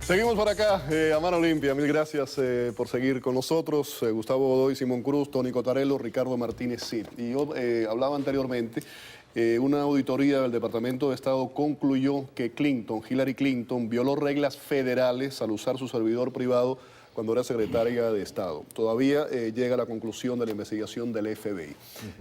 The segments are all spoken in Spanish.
Seguimos por acá, a Mano Limpia. Mil gracias por seguir con nosotros. Gustavo Godoy, Simón Cruz, Tony Cotarello, Ricardo Martínez Cid. Y yo hablaba anteriormente, una auditoría del Departamento de Estado concluyó que Hillary Clinton, violó reglas federales al usar su servidor privado cuando era secretaria de Estado. Todavía llega a la conclusión de la investigación del FBI.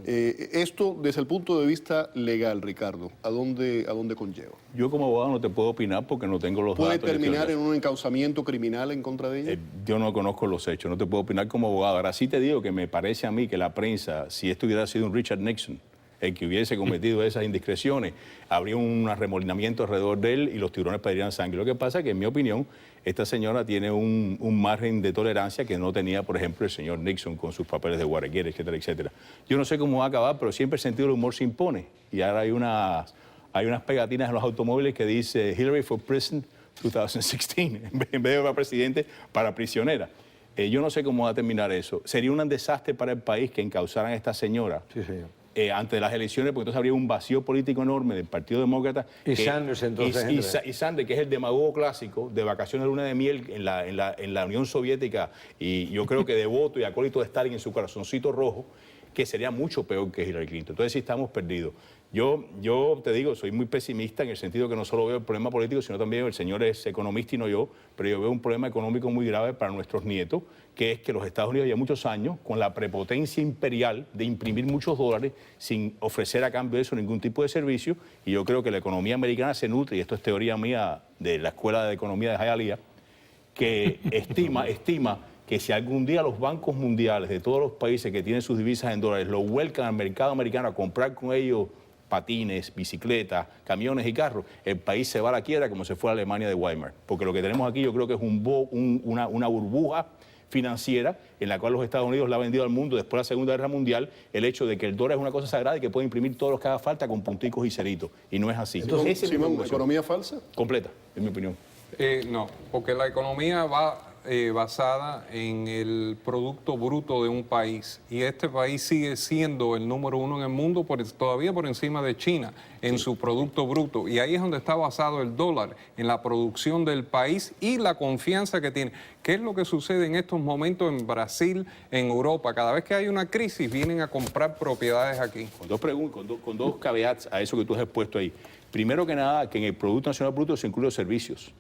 Esto, desde el punto de vista legal, Ricardo, ¿a dónde conlleva? Yo como abogado no te puedo opinar porque no tengo los datos. ¿Puede terminar en un encauzamiento criminal en contra de ella? Yo no conozco los hechos, no te puedo opinar como abogado. Ahora sí te digo que me parece a mí que la prensa, si esto hubiera sido un Richard Nixon, el que hubiese cometido esas indiscreciones, habría un arremolinamiento alrededor de él y los tiburones pedirían sangre. Lo que pasa es que, en mi opinión, esta señora tiene un margen de tolerancia que no tenía, por ejemplo, el señor Nixon con sus papeles de Watergate, etcétera, etcétera. Yo no sé cómo va a acabar, pero siempre el sentido del humor se impone. Y ahora hay unas pegatinas en los automóviles que dice Hillary for Prison 2016, en vez de para presidente, para prisionera. Yo no sé cómo va a terminar eso. Sería un desastre para el país que encauzaran a esta señora. Sí, señor. Ante las elecciones, porque entonces habría un vacío político enorme del Partido Demócrata. Y Sanders, entonces. Y Sanders, que es el demagogo clásico de vacaciones de luna de miel en la Unión Soviética, y yo creo que devoto y acólito de Stalin en su corazoncito rojo, que sería mucho peor que Hillary Clinton. Entonces sí estamos perdidos. Yo te digo, soy muy pesimista en el sentido que no solo veo el problema político, sino también el señor es economista y no yo, pero yo veo un problema económico muy grave para nuestros nietos, que es que los Estados Unidos ya muchos años, con la prepotencia imperial de imprimir muchos dólares sin ofrecer a cambio de eso ningún tipo de servicio, y yo creo que la economía americana se nutre, y esto es teoría mía de la Escuela de Economía de Hialeah, que estima que si algún día los bancos mundiales de todos los países que tienen sus divisas en dólares lo vuelcan al mercado americano a comprar con ellos patines, bicicletas, camiones y carros, el país se va a la quiebra como se fue a Alemania de Weimar. Porque lo que tenemos aquí yo creo que es una burbuja financiera en la cual los Estados Unidos le ha vendido al mundo después de la Segunda Guerra Mundial el hecho de que el dólar es una cosa sagrada y que puede imprimir todo lo que haga falta con punticos y ceritos. Y no es así. Entonces, Simón, ¿economía falsa? Completa, en mi opinión. No, porque la economía va basada en el Producto Bruto de un país, y este país sigue siendo el número uno en el mundo, todavía por encima de China en su Producto Bruto, y ahí es donde está basado el dólar, en la producción del país y la confianza que tiene. ¿Qué es lo que sucede en estos momentos en Brasil, en Europa? Cada vez que hay una crisis vienen a comprar propiedades aquí. Con dos caveats a eso que tú has expuesto ahí. Primero que nada, que en el Producto Nacional Bruto se incluyen los servicios.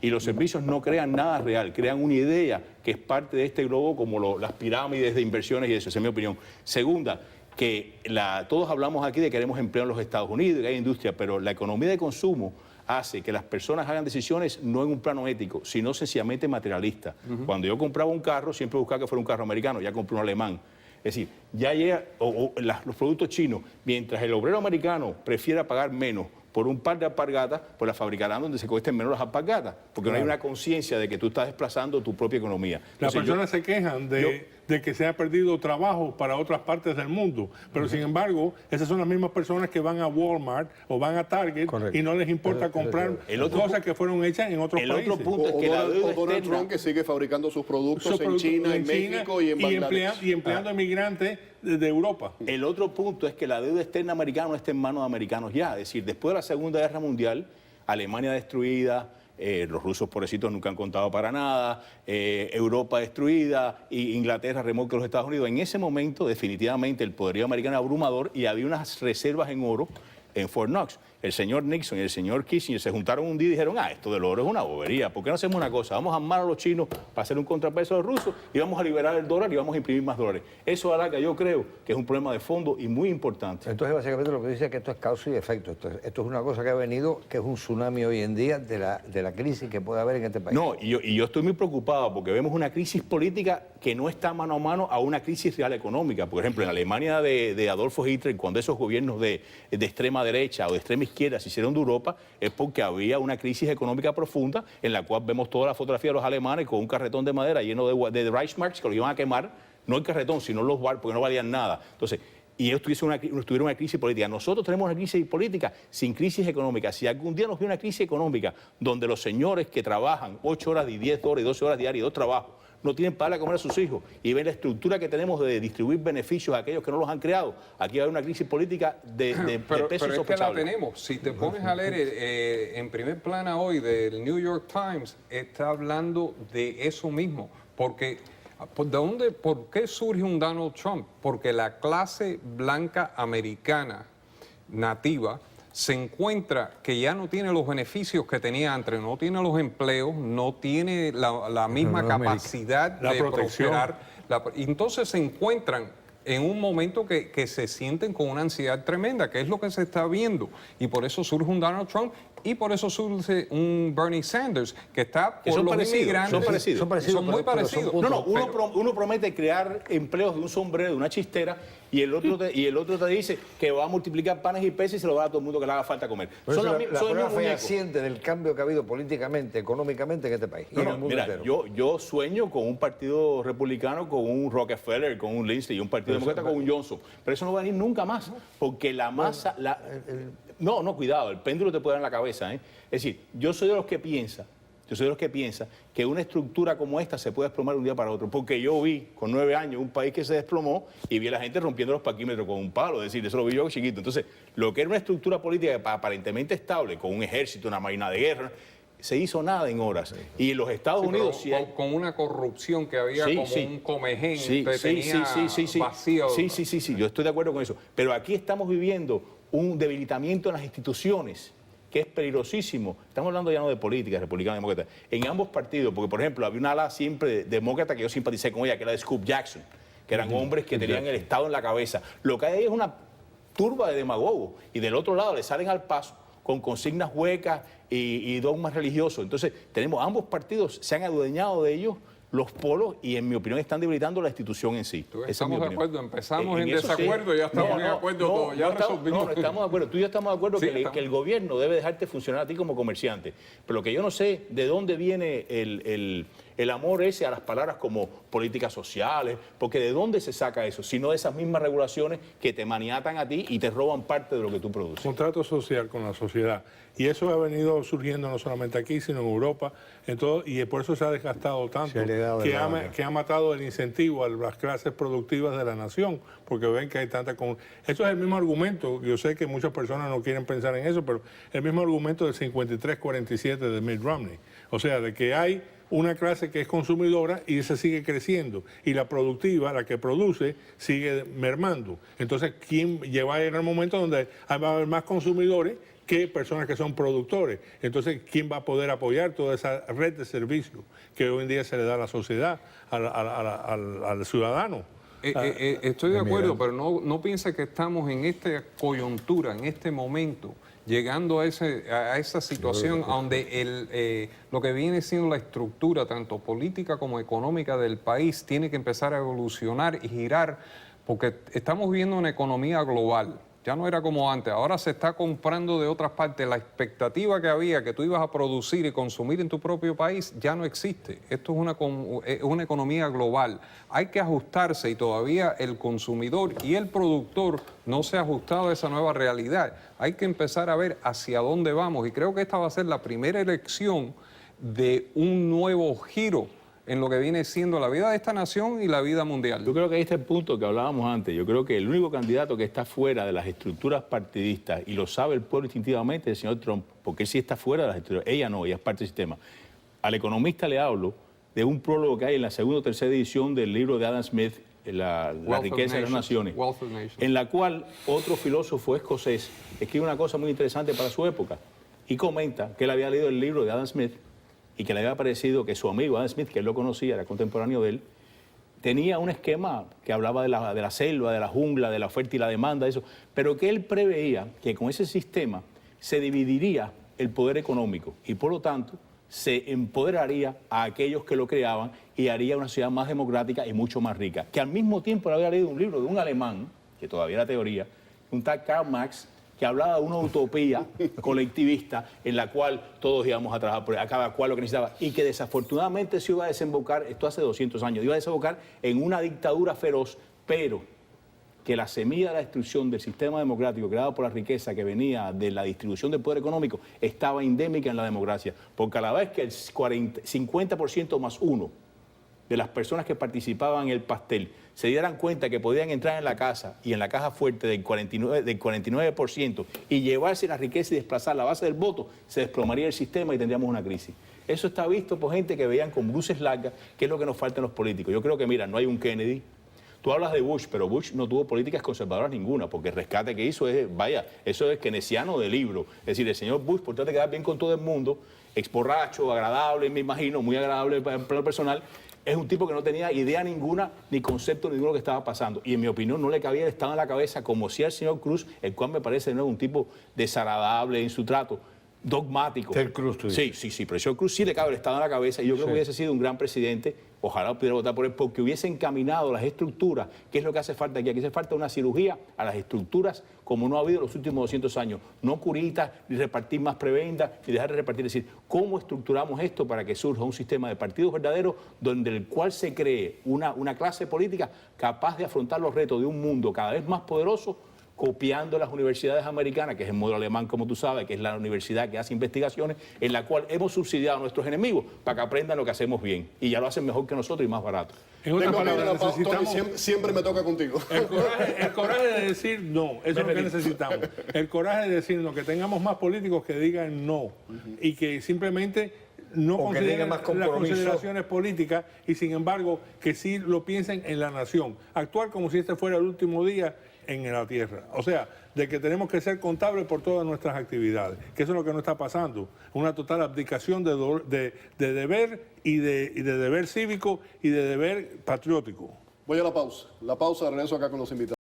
Y los servicios no crean nada real, crean una idea que es parte de este globo, como las pirámides de inversiones y eso, esa es mi opinión. Segunda, que todos hablamos aquí de que queremos empleo en los Estados Unidos, que hay industria, pero la economía de consumo hace que las personas hagan decisiones no en un plano ético, sino sencillamente materialista. Cuando yo compraba un carro, siempre buscaba que fuera un carro americano, ya compré un alemán. Es decir, ya llega los productos chinos, mientras el obrero americano prefiera pagar menos por un par de alpargatas, pues las fabricarán donde se cuesten menos las alpargatas, porque no hay una conciencia de que tú estás desplazando tu propia economía. Las personas se quejan de que se ha perdido trabajo para otras partes del mundo, pero sin embargo, esas son las mismas personas que van a Walmart o van a Target. Correcto. Y no les importa comprar cosas que fueron hechas en otros países. El otro punto es que Donald Trump, que sigue fabricando sus productos en China, en México y en Bangladesh. Y empleando inmigrantes de Europa. El otro punto es que la deuda externa americana no está en manos de americanos ya. Es decir, después de la Segunda Guerra Mundial, Alemania destruida, los rusos pobrecitos nunca han contado para nada, Europa destruida, y Inglaterra remolca a los Estados Unidos. En ese momento, definitivamente, el poderío americano era abrumador y había unas reservas en oro en Fort Knox. El señor Nixon y el señor Kissinger se juntaron un día y dijeron, esto del oro es una bobería, ¿por qué no hacemos una cosa? Vamos a armar a los chinos para hacer un contrapeso a los rusos y vamos a liberar el dólar y vamos a imprimir más dólares. Eso hará que yo creo que es un problema de fondo y muy importante. Entonces, básicamente lo que dice es que esto es causa y efecto. Esto es una cosa que ha venido, que es un tsunami hoy en día de la crisis que puede haber en este país. No, y yo estoy muy preocupado porque vemos una crisis política que no está mano a mano a una crisis real económica. Por ejemplo, en Alemania de Adolfo Hitler, cuando esos gobiernos de extrema derecha o de extrema izquierda se hicieron de Europa, es porque había una crisis económica profunda en la cual vemos toda la fotografía de los alemanes con un carretón de madera lleno de Reichsmarks que los iban a quemar, no el carretón, sino los barcos, porque no valían nada. Entonces, y ellos tuvieron una crisis política. Nosotros tenemos una crisis política sin crisis económica. Si algún día nos viene una crisis económica donde los señores que trabajan 8 horas y 10 horas y 12 horas diarias, 2 trabajos, no tienen para darle a comer a sus hijos y ven la estructura que tenemos de distribuir beneficios a aquellos que no los han creado, aquí va a haber una crisis política de peso pero es que la insospechable. tenemos. Si te pones a leer en primer plano hoy del New York Times, está hablando de eso mismo. Porque, ¿por qué surge un Donald Trump? Porque la clase blanca americana nativa se encuentra que ya no tiene los beneficios que tenía antes, no tiene los empleos, no tiene la misma capacidad de prosperar. Entonces se encuentran en un momento que se sienten con una ansiedad tremenda, que es lo que se está viendo. Y por eso surge un Donald Trump y por eso surge un Bernie Sanders, que está por los inmigrantes. Son muy parecidos. Uno promete crear empleos de un sombrero, de una chistera, y el otro te dice que va a multiplicar panes y peces y se lo va a dar a todo el mundo que le haga falta comer. La prueba fehaciente del cambio que ha habido políticamente, económicamente en este país. Y en el mundo entero. Yo sueño con un partido republicano, con un Rockefeller, con un Lindsay, y un partido demócrata con un Johnson. Pero eso no va a venir nunca más, porque la masa... No, cuidado, el péndulo te puede dar en la cabeza, ¿eh? Es decir, yo soy de los que piensa que una estructura como esta se puede desplomar de un día para otro, porque yo vi con 9 años un país que se desplomó y vi a la gente rompiendo los parquímetros con un palo, es decir, eso lo vi yo chiquito. Entonces, lo que era una estructura política aparentemente estable, con un ejército, una marina de guerra, se hizo nada en horas. Y en los Estados Unidos... Con una corrupción que había un comején, vacío. Sí, yo estoy de acuerdo con eso. Pero aquí estamos viviendo un debilitamiento en las instituciones que es peligrosísimo. Estamos hablando ya no de política, republicana, demócrata, en ambos partidos, porque por ejemplo había una ala siempre demócrata que yo simpaticé con ella, que era de Scoop Jackson, que eran hombres que tenían el Estado en la cabeza. Lo que hay ahí es una turba de demagogos, y del otro lado le salen al paso con consignas huecas y dogmas religiosos. Entonces, tenemos ambos partidos, se han adueñado de ellos los polos y, en mi opinión, están debilitando la institución en sí. Estamos de acuerdo, empezamos en desacuerdo, ya estamos de acuerdo, ya resolvimos. No, estamos de acuerdo, tú y yo estamos de acuerdo que el gobierno debe dejarte funcionar a ti como comerciante. Pero lo que yo no sé, de dónde viene el amor ese a las palabras como políticas sociales, porque de dónde se saca eso, sino de esas mismas regulaciones que te maniatan a ti y te roban parte de lo que tú produces. Contrato social con la sociedad. Y eso ha venido surgiendo no solamente aquí, sino en Europa, en todo, y por eso se ha desgastado tanto, que ha matado el incentivo a las clases productivas de la nación, porque ven que hay tanta... Eso es el mismo argumento, yo sé que muchas personas no quieren pensar en eso, pero el mismo argumento del 53-47 de Mitt Romney. O sea, de que hay una clase que es consumidora y esa sigue creciendo, y la productiva, la que produce, sigue mermando. Entonces, ¿quién lleva a llegar el momento donde va a haber más consumidores que personas que son productores? Entonces, ¿quién va a poder apoyar toda esa red de servicios que hoy en día se le da a la sociedad, al ciudadano? Estoy de acuerdo, pero no piense que estamos en esta coyuntura, en este momento, llegando a esa situación donde lo que viene siendo la estructura, tanto política como económica del país, tiene que empezar a evolucionar y girar, porque estamos viviendo una economía global. Ya no era como antes, ahora se está comprando de otras partes. La expectativa que había que tú ibas a producir y consumir en tu propio país ya no existe. Esto es una economía global. Hay que ajustarse y todavía el consumidor y el productor no se ha ajustado a esa nueva realidad. Hay que empezar a ver hacia dónde vamos, y creo que esta va a ser la primera elección de un nuevo giro en lo que viene siendo la vida de esta nación y la vida mundial. Yo creo que ahí está el punto que hablábamos antes. Yo creo que el único candidato que está fuera de las estructuras partidistas, y lo sabe el pueblo instintivamente, es el señor Trump, porque él sí está fuera de las estructuras. Ella no, ella es parte del sistema. Al economista le hablo de un prólogo que hay en la segunda o tercera edición del libro de Adam Smith, La riqueza de las naciones, en la cual otro filósofo escocés escribe una cosa muy interesante para su época y comenta que él había leído el libro de Adam Smith y que le había parecido que su amigo Adam Smith, que él lo conocía, era contemporáneo de él, tenía un esquema que hablaba de la selva, de la jungla, de la oferta y la demanda, eso, pero que él preveía que con ese sistema se dividiría el poder económico y por lo tanto se empoderaría a aquellos que lo creaban y haría una sociedad más democrática y mucho más rica. Que al mismo tiempo le había leído un libro de un alemán, que todavía era teoría, un tal Karl Marx, que hablaba de una utopía colectivista en la cual todos íbamos a trabajar a cada cual lo que necesitaba, y que desafortunadamente se iba a desembocar, esto hace 200 años, iba a desembocar en una dictadura feroz, pero que la semilla de la destrucción del sistema democrático creado por la riqueza que venía de la distribución del poder económico estaba endémica en la democracia, porque a la vez que el 50% más uno de las personas que participaban en el pastel se dieran cuenta que podían entrar en la casa y en la caja fuerte del 49% y llevarse la riqueza y desplazar la base del voto, se desplomaría el sistema y tendríamos una crisis. Eso está visto por gente que veían con luces largas qué es lo que nos falta en los políticos. Yo creo que, mira, no hay un Kennedy. Tú hablas de Bush, pero Bush no tuvo políticas conservadoras ninguna, porque el rescate que hizo es, vaya, eso es keynesiano de libro. Es decir, el señor Bush, por tratar de quedar bien con todo el mundo, exborracho, agradable, me imagino, muy agradable para el plano personal, es un tipo que no tenía idea ninguna ni concepto ninguno de lo que estaba pasando. Y en mi opinión no le cabía el Estado en la cabeza como si al señor Cruz, el cual me parece de nuevo un tipo desagradable en su trato, dogmático. Ted Cruz, tú dices. Sí, pero el señor Cruz sí le cabe el Estado en la cabeza y yo creo que hubiese sido un gran presidente, ojalá pudiera votar por él, porque hubiese encaminado las estructuras, que es lo que hace falta aquí. Aquí hace falta una cirugía a las estructuras como no ha habido en los últimos 200 años. No curitas, ni repartir más prebendas, ni dejar de repartir. Es decir, ¿cómo estructuramos esto para que surja un sistema de partidos verdaderos donde el cual se cree una clase política capaz de afrontar los retos de un mundo cada vez más poderoso, copiando las universidades americanas, que es el modelo alemán, como tú sabes, que es la universidad que hace investigaciones, en la cual hemos subsidiado a nuestros enemigos para que aprendan lo que hacemos bien. Y ya lo hacen mejor que nosotros y más barato. En otras Tengo palabras, Tony, necesitamos siempre me toca contigo. el coraje de decir no, eso es lo que necesitamos. El coraje de decirnos que tengamos más políticos que digan no y que simplemente no consideren las consideraciones políticas y sin embargo que sí lo piensen en la nación. Actuar como si este fuera el último día en la tierra. O sea, de que tenemos que ser contables por todas nuestras actividades, que eso es lo que no está pasando. Una total abdicación de deber y de deber cívico y de deber patriótico. Voy a la pausa. La pausa, regreso acá con los invitados.